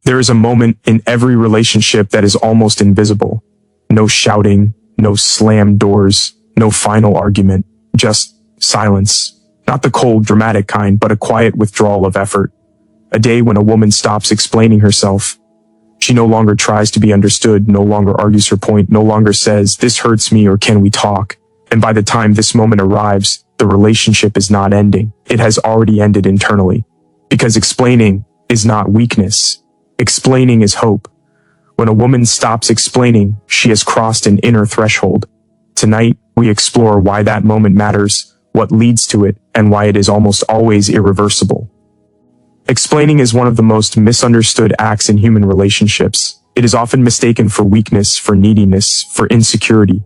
There is a moment in every relationship that is almost invisible. No shouting, no slammed doors, no final argument, just silence. Not the cold, dramatic kind, but a quiet withdrawal of effort. A day when a woman stops explaining herself. She no longer tries to be understood, no longer argues her point, no longer says, "This hurts me," or "Can we talk?" And by the time this moment arrives, the relationship is not ending. It has already ended internally. Because explaining is not weakness. Explaining is hope. When a woman stops explaining, she has crossed an inner threshold. Tonight, we explore why that moment matters, what leads to it, and why it is almost always irreversible. Explaining is one of the most misunderstood acts in human relationships. It is often mistaken for weakness, for neediness, for insecurity.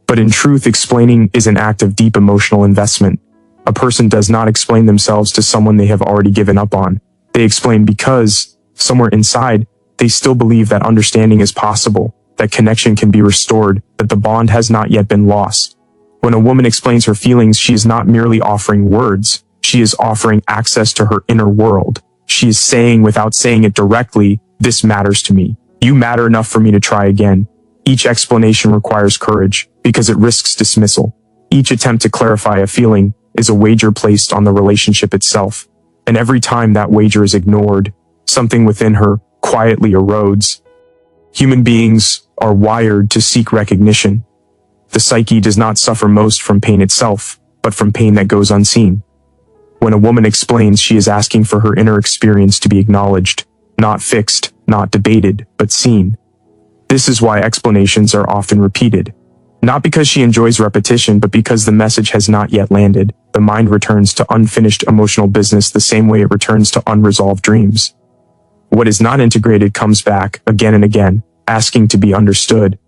But in truth, explaining is an act of deep emotional investment. A person does not explain themselves to someone they have already given up on. They explain because, somewhere inside, they still believe that understanding is possible, that connection can be restored, that the bond has not yet been lost. When a woman explains her feelings, she is not merely offering words. She is offering access to her inner world. She is saying, without saying it directly, "This matters to me. You matter enough for me to try again." Each explanation requires courage, because it risks dismissal. Each attempt to clarify a feeling is a wager placed on the relationship itself. And every time that wager is ignored, something within her quietly erodes. Human beings are wired to seek recognition. The psyche does not suffer most from pain itself, but from pain that goes unseen. When a woman explains, she is asking for her inner experience to be acknowledged, not fixed, not debated, but seen. This is why explanations are often repeated. Not because she enjoys repetition, but because the message has not yet landed. The mind returns to unfinished emotional business the same way it returns to unresolved dreams. What is not integrated comes back again and again, asking to be understood.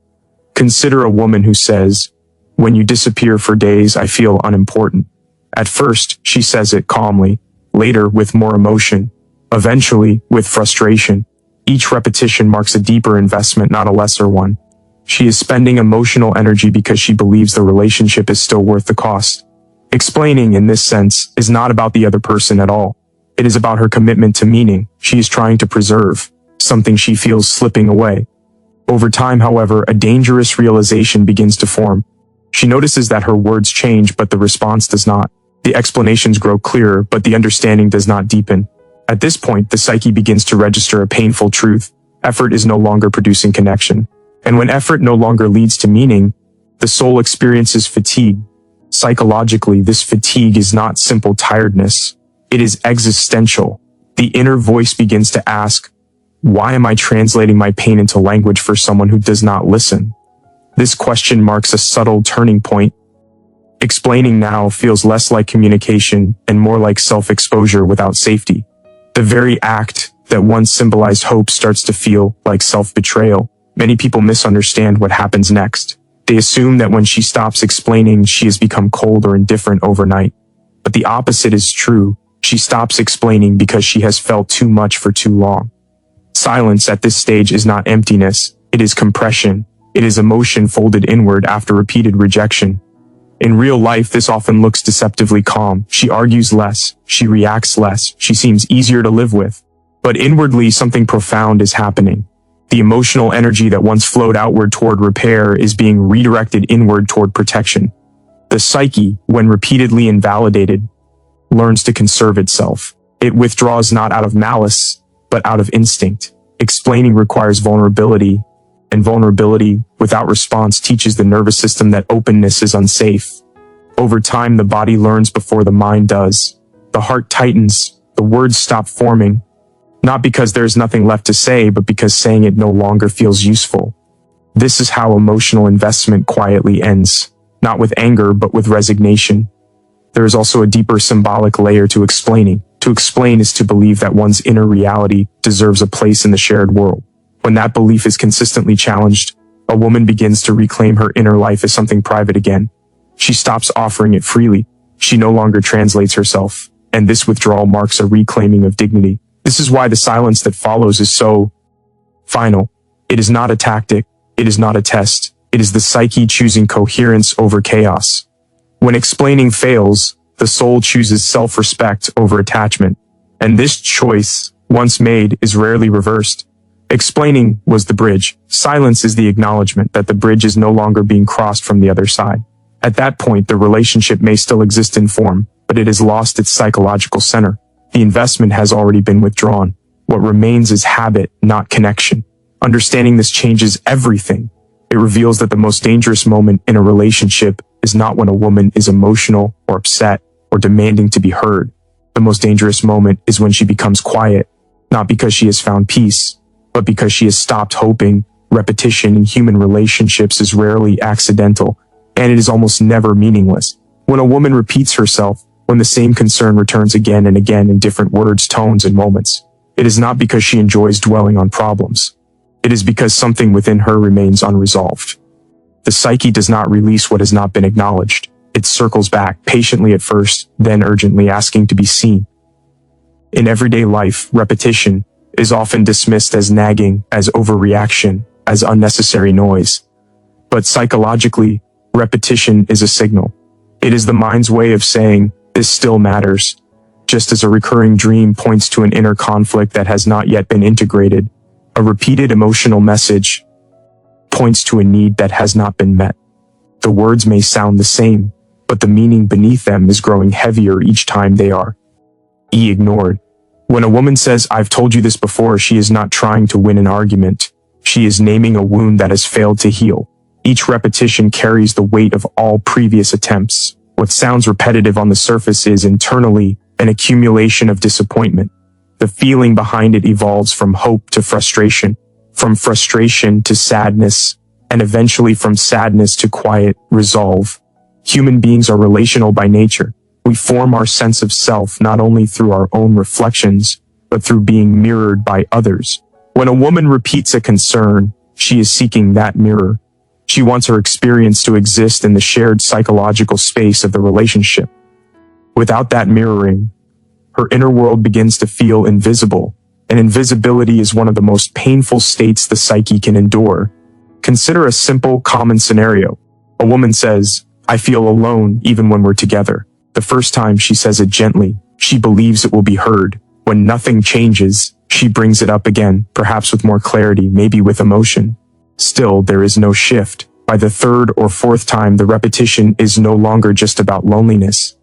Consider a woman who says, "When you disappear for days, I feel unimportant." At first, she says it calmly, later with more emotion, eventually with frustration. Each repetition marks a deeper investment, not a lesser one. She is spending emotional energy because she believes the relationship is still worth the cost. Explaining, in this sense, is not about the other person at all. It is about her commitment to meaning she is trying to preserve, something she feels slipping away. Over time, however, a dangerous realization begins to form. She notices that her words change, but the response does not. The explanations grow clearer, but the understanding does not deepen. At this point, the psyche begins to register a painful truth. Effort is no longer producing connection. And when effort no longer leads to meaning, the soul experiences fatigue. Psychologically, this fatigue is not simple tiredness. It is existential. The inner voice begins to ask, why am I translating my pain into language for someone who does not listen? This question marks a subtle turning point. Explaining now feels less like communication and more like self-exposure without safety. The very act that once symbolized hope starts to feel like self-betrayal. Many people misunderstand what happens next. They assume that when she stops explaining, she has become cold or indifferent overnight. But the opposite is true. She stops explaining because she has felt too much for too long. Silence at this stage is not emptiness. It is compression. It is emotion folded inward after repeated rejection. In real life, this often looks deceptively calm. She argues less. She reacts less. She seems easier to live with. But inwardly, something profound is happening. The emotional energy that once flowed outward toward repair is being redirected inward toward protection. The psyche, when repeatedly invalidated, learns to conserve itself. It withdraws not out of malice, but out of instinct. Explaining requires vulnerability, and vulnerability without response teaches the nervous system that openness is unsafe. Over time, the body learns before the mind does. The heart tightens, the words stop forming, not because there's nothing left to say, but because saying it no longer feels useful. This is how emotional investment quietly ends, not with anger, but with resignation. There is also a deeper symbolic layer to explaining. To explain is to believe that one's inner reality deserves a place in the shared world. When that belief is consistently challenged, a woman begins to reclaim her inner life as something private again. She stops offering it freely. She no longer translates herself, and this withdrawal marks a reclaiming of dignity. This is why the silence that follows is so final. It is not a tactic. It is not a test. It is the psyche choosing coherence over chaos. When explaining fails, the soul chooses self-respect over attachment. And this choice, once made, is rarely reversed. Explaining was the bridge. Silence is the acknowledgement that the bridge is no longer being crossed from the other side. At that point, the relationship may still exist in form, but it has lost its psychological center. The investment has already been withdrawn. What remains is habit, not connection. Understanding this changes everything. It reveals that the most dangerous moment in a relationship is not when a woman is emotional or upset or demanding to be heard. The most dangerous moment is when she becomes quiet, not because she has found peace, but because she has stopped hoping. Repetition in human relationships is rarely accidental, and it is almost never meaningless. When a woman repeats herself, when the same concern returns again and again in different words, tones, and moments, it is not because she enjoys dwelling on problems. It is because something within her remains unresolved. The psyche does not release what has not been acknowledged. It circles back, patiently at first, then urgently asking to be seen. In everyday life, repetition is often dismissed as nagging, as overreaction, as unnecessary noise. But psychologically, repetition is a signal. It is the mind's way of saying, this still matters. Just as a recurring dream points to an inner conflict that has not yet been integrated, a repeated emotional message points to a need that has not been met. The words may sound the same, but the meaning beneath them is growing heavier each time they are ignored. When a woman says, I've told you this before, she is not trying to win an argument. She is naming a wound that has failed to heal. Each repetition carries the weight of all previous attempts. What sounds repetitive on the surface is internally an accumulation of disappointment. The feeling behind it evolves from hope to frustration, from frustration to sadness, and eventually from sadness to quiet resolve. Human beings are relational by nature. We form our sense of self not only through our own reflections, but through being mirrored by others. When a woman repeats a concern, she is seeking that mirror. She wants her experience to exist in the shared psychological space of the relationship. Without that mirroring, her inner world begins to feel invisible, and invisibility is one of the most painful states the psyche can endure. Consider a simple, common scenario. A woman says, I feel alone even when we're together. The first time she says it gently, she believes it will be heard. When nothing changes, she brings it up again, perhaps with more clarity, maybe with emotion. Still, there is no shift. By the third or fourth time, the repetition is no longer just about loneliness.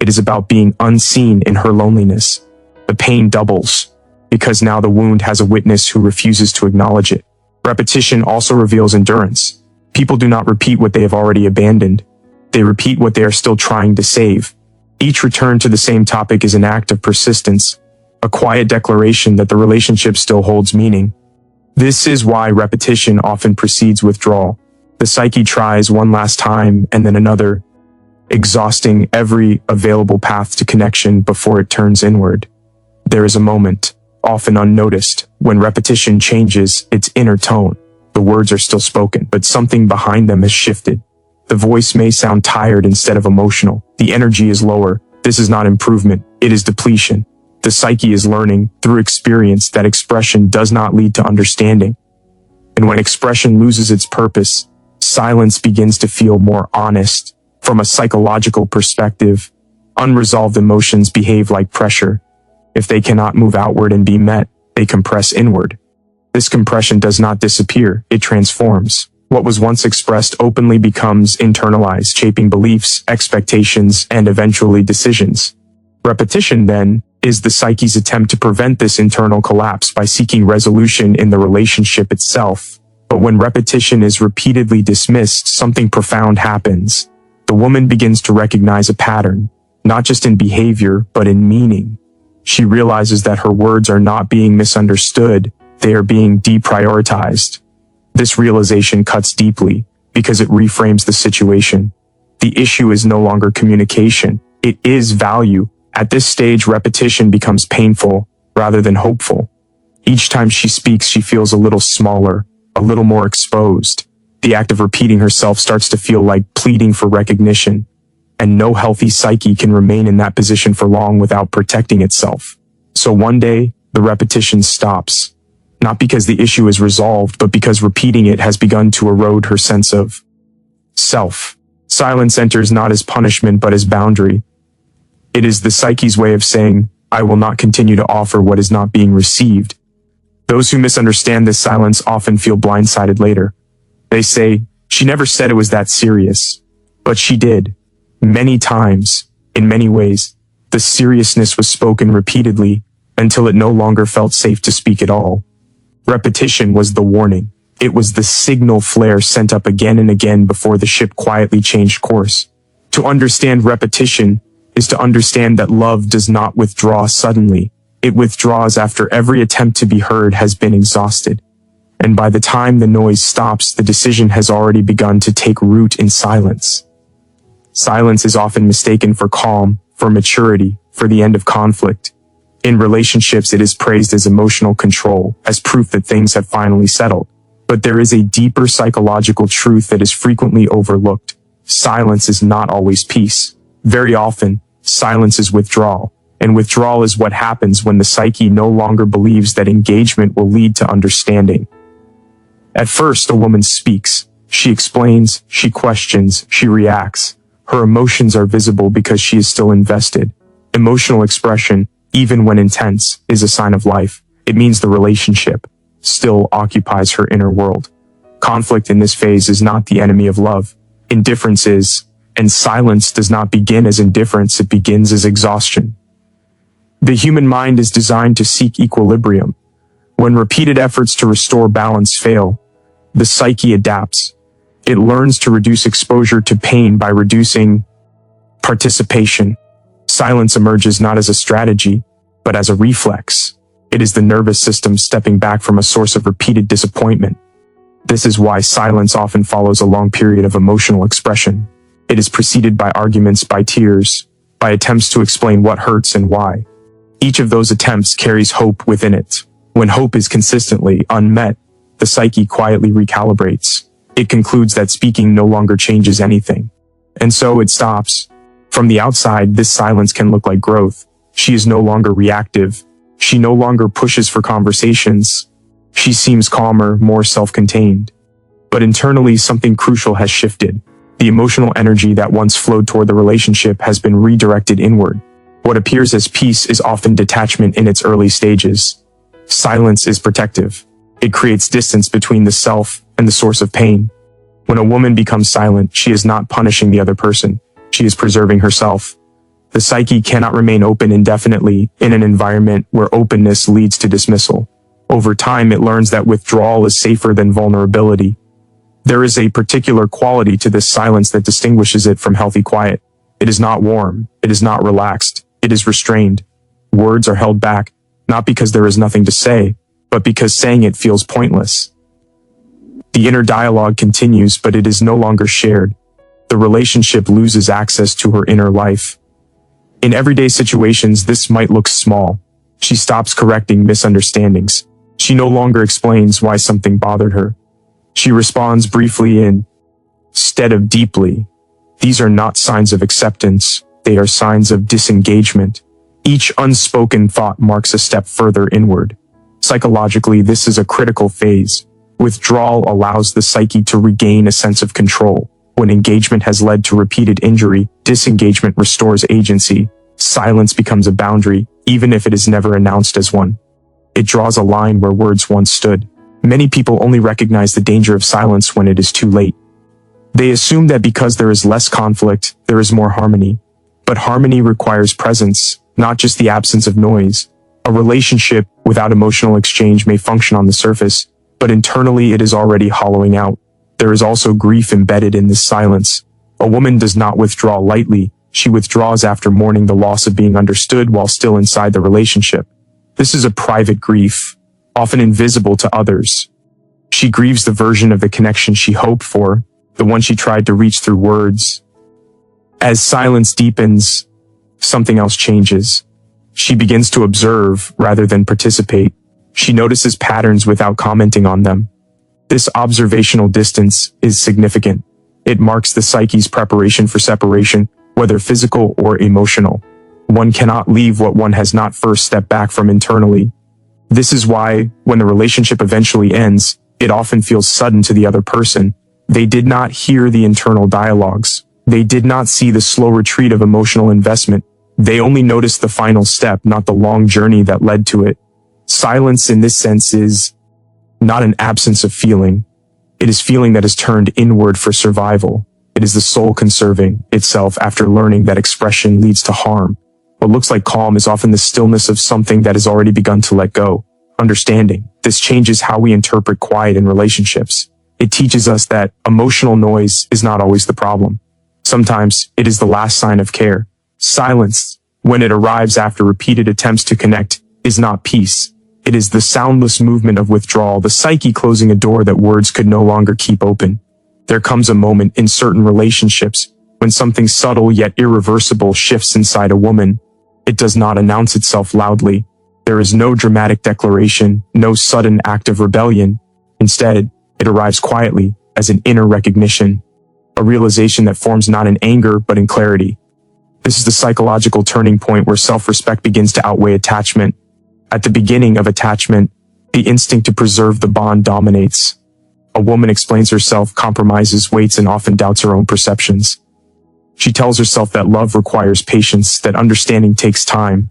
It is about being unseen in her loneliness. The pain doubles, because now the wound has a witness who refuses to acknowledge it. Repetition also reveals endurance. People do not repeat what they have already abandoned. They repeat what they are still trying to save. Each return to the same topic is an act of persistence, a quiet declaration that the relationship still holds meaning. This is why repetition often precedes withdrawal. The psyche tries one last time and then another, exhausting every available path to connection before it turns inward. There is a moment, often unnoticed, when repetition changes its inner tone. The words are still spoken, but something behind them has shifted. The voice may sound tired instead of emotional. The energy is lower. This is not improvement. It is depletion. The psyche is learning, through experience, that expression does not lead to understanding. And when expression loses its purpose, silence begins to feel more honest. From a psychological perspective, unresolved emotions behave like pressure. If they cannot move outward and be met, they compress inward. This compression does not disappear, it transforms. What was once expressed openly becomes internalized, shaping beliefs, expectations, and eventually decisions. Repetition, then, is the psyche's attempt to prevent this internal collapse by seeking resolution in the relationship itself. But when repetition is repeatedly dismissed, something profound happens. The woman begins to recognize a pattern, not just in behavior, but in meaning. She realizes that her words are not being misunderstood, they are being deprioritized. This realization cuts deeply because it reframes the situation. The issue is no longer communication, it is value. At this stage, repetition becomes painful rather than hopeful. Each time she speaks, she feels a little smaller, a little more exposed. The act of repeating herself starts to feel like pleading for recognition, and no healthy psyche can remain in that position for long without protecting itself. So one day, the repetition stops. Not because the issue is resolved, but because repeating it has begun to erode her sense of self. Silence enters not as punishment, but as boundary. It is the psyche's way of saying, I will not continue to offer what is not being received. Those who misunderstand this silence often feel blindsided later. They say, "She never said it was that serious." But she did. Many times, in many ways. The seriousness was spoken repeatedly until it no longer felt safe to speak at all. Repetition was the warning. It was the signal flare sent up again and again before the ship quietly changed course. To understand repetition is to understand that love does not withdraw suddenly. It withdraws after every attempt to be heard has been exhausted. And by the time the noise stops, the decision has already begun to take root in silence. Silence is often mistaken for calm, for maturity, for the end of conflict. In relationships, it is praised as emotional control, as proof that things have finally settled. But there is a deeper psychological truth that is frequently overlooked. Silence is not always peace. Very often, silence is withdrawal. And withdrawal is what happens when the psyche no longer believes that engagement will lead to understanding. At first, a woman speaks. She explains, she questions, she reacts. Her emotions are visible because she is still invested. Emotional expression, even when intense, is a sign of life. It means the relationship still occupies her inner world. Conflict in this phase is not the enemy of love. Indifference is, and silence does not begin as indifference, it begins as exhaustion. The human mind is designed to seek equilibrium. When repeated efforts to restore balance fail, the psyche adapts. It learns to reduce exposure to pain by reducing participation. Silence emerges not as a strategy, but as a reflex. It is the nervous system stepping back from a source of repeated disappointment. This is why silence often follows a long period of emotional expression. It is preceded by arguments, by tears, by attempts to explain what hurts and why. Each of those attempts carries hope within it. When hope is consistently unmet, the psyche quietly recalibrates. It concludes that speaking no longer changes anything. And so it stops. From the outside, this silence can look like growth. She is no longer reactive. She no longer pushes for conversations. She seems calmer, more self-contained. But internally, something crucial has shifted. The emotional energy that once flowed toward the relationship has been redirected inward. What appears as peace is often detachment in its early stages. Silence is protective. It creates distance between the self and the source of pain. When a woman becomes silent, she is not punishing the other person. She is preserving herself. The psyche cannot remain open indefinitely in an environment where openness leads to dismissal. Over time, it learns that withdrawal is safer than vulnerability. There is a particular quality to this silence that distinguishes it from healthy quiet. It is not warm. It is not relaxed. It is restrained. Words are held back, not because there is nothing to say, but because saying it feels pointless. The inner dialogue continues, but it is no longer shared. The relationship loses access to her inner life. In everyday situations, this might look small. She stops correcting misunderstandings. She no longer explains why something bothered her. She responds briefly instead of deeply. These are not signs of acceptance. They are signs of disengagement. Each unspoken thought marks a step further inward. Psychologically, this is a critical phase. Withdrawal allows the psyche to regain a sense of control. When engagement has led to repeated injury, disengagement restores agency. Silence becomes a boundary, even if it is never announced as one. It draws a line where words once stood. Many people only recognize the danger of silence when it is too late. They assume that because there is less conflict, there is more harmony. But harmony requires presence, not just the absence of noise. A relationship without emotional exchange may function on the surface, but internally it is already hollowing out. There is also grief embedded in this silence. A woman does not withdraw lightly. She withdraws after mourning the loss of being understood while still inside the relationship. This is a private grief, often invisible to others. She grieves the version of the connection she hoped for, the one she tried to reach through words. As silence deepens, something else changes. She begins to observe rather than participate. She notices patterns without commenting on them. This observational distance is significant. It marks the psyche's preparation for separation, whether physical or emotional. One cannot leave what one has not first stepped back from internally. This is why, when the relationship eventually ends, it often feels sudden to the other person. They did not hear the internal dialogues. They did not see the slow retreat of emotional investment. They only noticed the final step, not the long journey that led to it. Silence in this sense is not an absence of feeling. It is feeling that is turned inward for survival. It is the soul conserving itself after learning that expression leads to harm. What looks like calm is often the stillness of something that has already begun to let go. Understanding this changes how we interpret quiet in relationships. It teaches us that emotional noise is not always the problem. Sometimes it is the last sign of care. Silence, when it arrives after repeated attempts to connect, is not peace. It is the soundless movement of withdrawal, the psyche closing a door that words could no longer keep open. There comes a moment in certain relationships when something subtle yet irreversible shifts inside a woman. It does not announce itself loudly. There is no dramatic declaration, no sudden act of rebellion. Instead, it arrives quietly as an inner recognition, a realization that forms not in anger but in clarity. This is the psychological turning point where self-respect begins to outweigh attachment. At the beginning of attachment, the instinct to preserve the bond dominates. A woman explains herself, compromises, waits, and often doubts her own perceptions. She tells herself that love requires patience, that understanding takes time,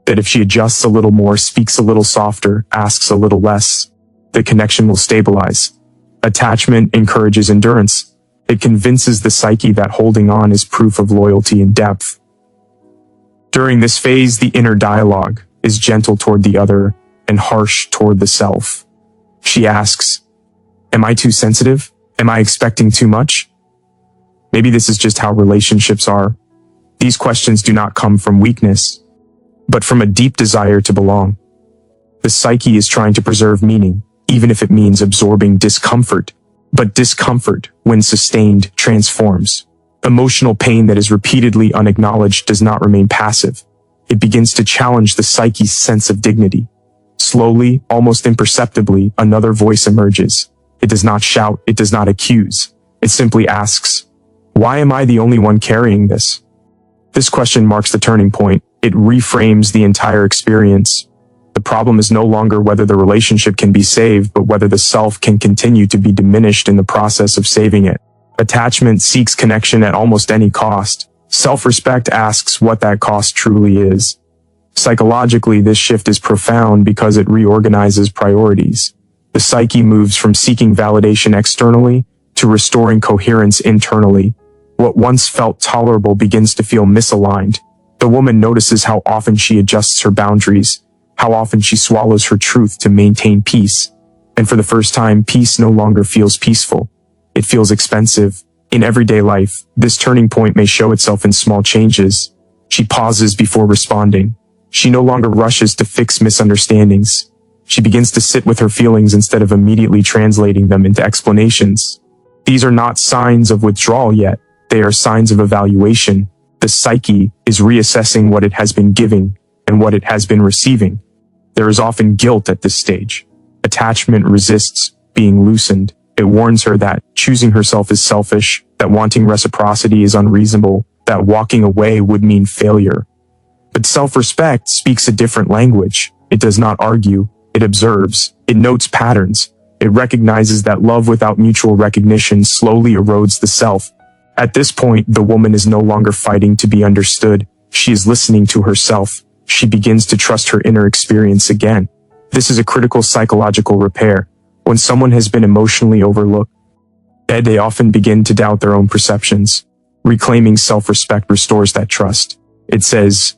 that if she adjusts a little more, speaks a little softer, asks a little less, the connection will stabilize. Attachment encourages endurance. It convinces the psyche that holding on is proof of loyalty and depth. During this phase, the inner dialogue is gentle toward the other and harsh toward the self. She asks, "Am I too sensitive? Am I expecting too much? Maybe this is just how relationships are." These questions do not come from weakness, but from a deep desire to belong. The psyche is trying to preserve meaning, even if it means absorbing discomfort. But discomfort, when sustained, transforms. Emotional pain that is repeatedly unacknowledged does not remain passive. It begins to challenge the psyche's sense of dignity. Slowly, almost imperceptibly, another voice emerges. It does not shout, it does not accuse. It simply asks, "Why am I the only one carrying this?" This question marks the turning point. It reframes the entire experience. The problem is no longer whether the relationship can be saved, but whether the self can continue to be diminished in the process of saving it. Attachment seeks connection at almost any cost. Self-respect asks what that cost truly is. Psychologically, this shift is profound because it reorganizes priorities. The psyche moves from seeking validation externally to restoring coherence internally. What once felt tolerable begins to feel misaligned. The woman notices how often she adjusts her boundaries, how often she swallows her truth to maintain peace. And for the first time, peace no longer feels peaceful. It feels expensive. In everyday life, this turning point may show itself in small changes. She pauses before responding. She no longer rushes to fix misunderstandings. She begins to sit with her feelings instead of immediately translating them into explanations. These are not signs of withdrawal yet. They are signs of evaluation. The psyche is reassessing what it has been giving and what it has been receiving. There is often guilt at this stage. Attachment resists being loosened. It warns her that choosing herself is selfish, that wanting reciprocity is unreasonable, that walking away would mean failure. But self-respect speaks a different language. It does not argue. It observes. It notes patterns. It recognizes that love without mutual recognition slowly erodes the self. At this point, the woman is no longer fighting to be understood. She is listening to herself. She begins to trust her inner experience again. This is a critical psychological repair. When someone has been emotionally overlooked, they often begin to doubt their own perceptions. Reclaiming self-respect restores that trust. It says,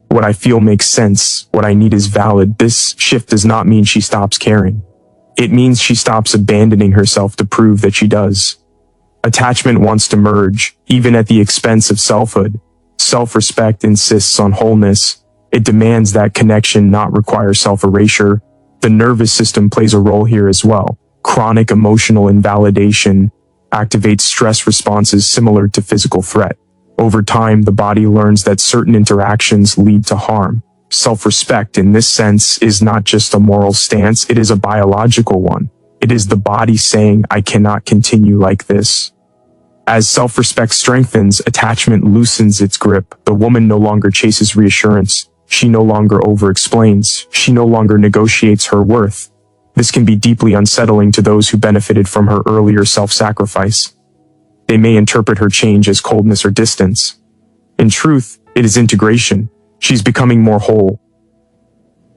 "What I feel makes sense. What I need is valid." This shift does not mean she stops caring. It means she stops abandoning herself to prove that she does. Attachment wants to merge, even at the expense of selfhood. Self-respect insists on wholeness. It demands that connection not require self-erasure. The nervous system plays a role here as well. Chronic emotional invalidation activates stress responses similar to physical threat. Over time, the body learns that certain interactions lead to harm. Self-respect in this sense is not just a moral stance, it is a biological one. It is the body saying, "I cannot continue like this." As self-respect strengthens, attachment loosens its grip. The woman no longer chases reassurance. She no longer over-explains. She no longer negotiates her worth. This can be deeply unsettling to those who benefited from her earlier self-sacrifice. They may interpret her change as coldness or distance. In truth, it is integration. She's becoming more whole.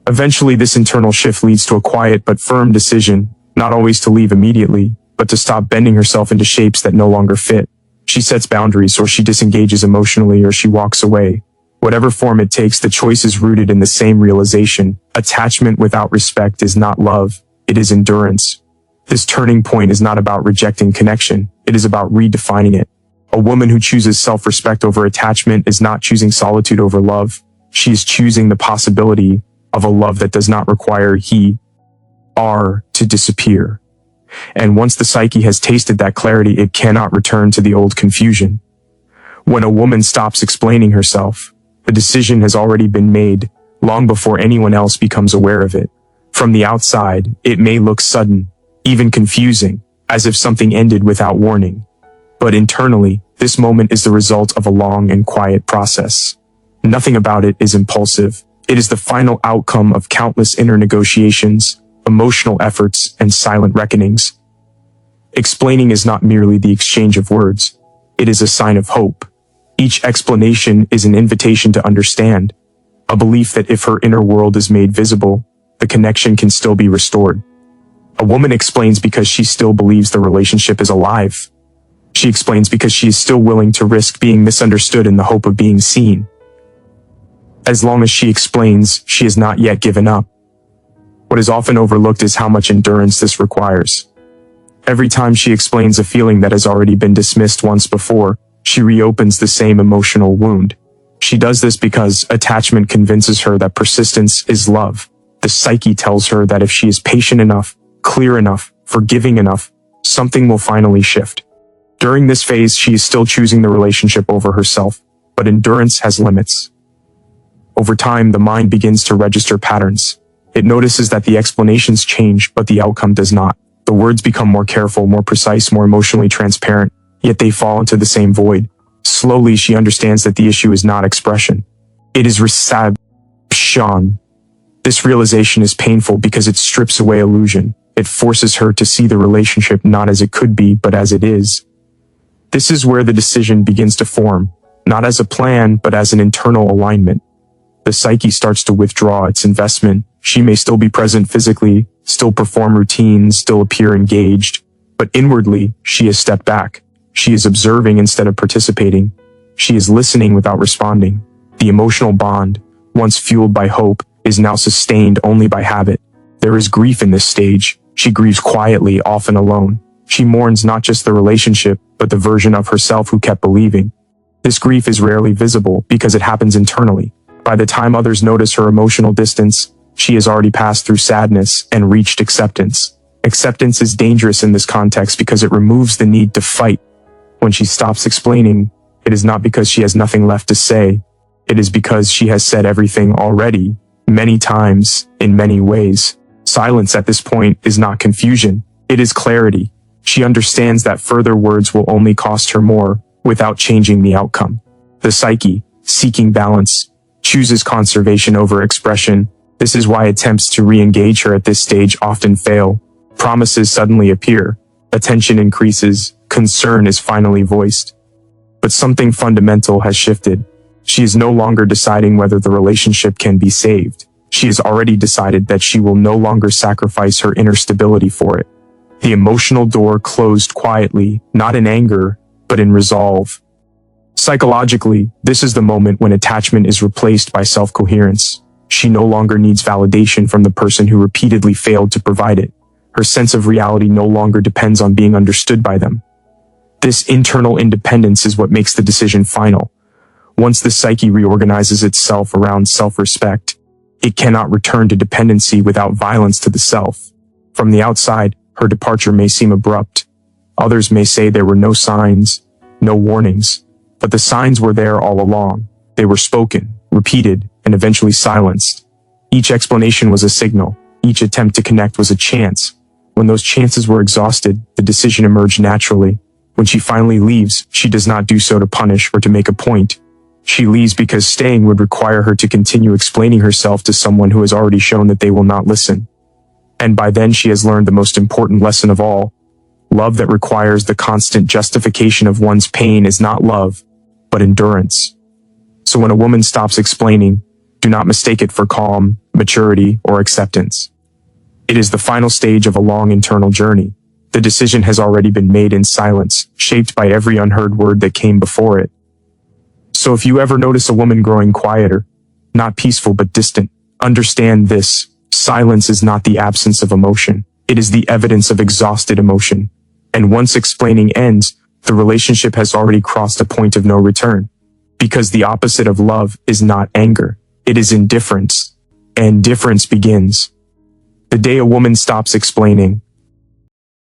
Eventually, this internal shift leads to a quiet but firm decision, not always to leave immediately, but to stop bending herself into shapes that no longer fit. She sets boundaries, or she disengages emotionally, or she walks away. Whatever form it takes, the choice is rooted in the same realization. Attachment without respect is not love, it is endurance. This turning point is not about rejecting connection, it is about redefining it. A woman who chooses self-respect over attachment is not choosing solitude over love. She is choosing the possibility of a love that does not require to disappear. And once the psyche has tasted that clarity, it cannot return to the old confusion. When a woman stops explaining herself, the decision has already been made, long before anyone else becomes aware of it. From the outside, it may look sudden, even confusing, as if something ended without warning. But internally, this moment is the result of a long and quiet process. Nothing about it is impulsive. It is the final outcome of countless inner negotiations, emotional efforts, and silent reckonings. Explaining is not merely the exchange of words. It is a sign of hope. Each explanation is an invitation to understand, a belief that if her inner world is made visible, the connection can still be restored. A woman explains because she still believes the relationship is alive. She explains because she is still willing to risk being misunderstood in the hope of being seen. As long as she explains, she has not yet given up. What is often overlooked is how much endurance this requires. Every time she explains a feeling that has already been dismissed once before, she reopens the same emotional wound. She does this because attachment convinces her that persistence is love. The psyche tells her that if she is patient enough, clear enough, forgiving enough, something will finally shift. During this phase, she is still choosing the relationship over herself, but endurance has limits. Over time, the mind begins to register patterns. It notices that the explanations change, but the outcome does not. The words become more careful, more precise, more emotionally transparent, yet they fall into the same void. Slowly, she understands that the issue is not expression. It is reception. This realization is painful because it strips away illusion. It forces her to see the relationship not as it could be, but as it is. This is where the decision begins to form, not as a plan, but as an internal alignment. The psyche starts to withdraw its investment. She may still be present physically, still perform routines, still appear engaged, but inwardly, she has stepped back. She is observing instead of participating. She is listening without responding. The emotional bond, once fueled by hope, is now sustained only by habit. There is grief in this stage. She grieves quietly, often alone. She mourns not just the relationship, but the version of herself who kept believing. This grief is rarely visible because it happens internally. By the time others notice her emotional distance, she has already passed through sadness and reached acceptance. Acceptance is dangerous in this context because it removes the need to fight. When she stops explaining, it is not because she has nothing left to say. It is because she has said everything already, many times, in many ways. Silence at this point is not confusion. It is clarity. She understands that further words will only cost her more without changing the outcome. The psyche, seeking balance, chooses conservation over expression. This is why attempts to re-engage her at this stage often fail. Promises suddenly appear. Attention increases. Concern is finally voiced. But something fundamental has shifted. She is no longer deciding whether the relationship can be saved. She has already decided that she will no longer sacrifice her inner stability for it. The emotional door closed quietly, not in anger, but in resolve. Psychologically, this is the moment when attachment is replaced by self-coherence. She no longer needs validation from the person who repeatedly failed to provide it. Her sense of reality no longer depends on being understood by them. This internal independence is what makes the decision final. Once the psyche reorganizes itself around self-respect, it cannot return to dependency without violence to the self. From the outside, her departure may seem abrupt. Others may say there were no signs, no warnings. But the signs were there all along. They were spoken, repeated, and eventually silenced. Each explanation was a signal. Each attempt to connect was a chance. When those chances were exhausted, the decision emerged naturally. When she finally leaves, she does not do so to punish or to make a point. She leaves because staying would require her to continue explaining herself to someone who has already shown that they will not listen. And by then she has learned the most important lesson of all. Love that requires the constant justification of one's pain is not love, but endurance. So when a woman stops explaining, Do not mistake it for calm, maturity, or acceptance. It is the final stage of a long internal journey. The decision has already been made in silence, shaped by every unheard word that came before it. So if you ever notice a woman growing quieter, not peaceful but distant, understand this: silence is not the absence of emotion. It is the evidence of exhausted emotion. And once explaining ends, the relationship has already crossed a point of no return. Because the opposite of love is not anger. It is indifference. And difference begins the day a woman stops explaining,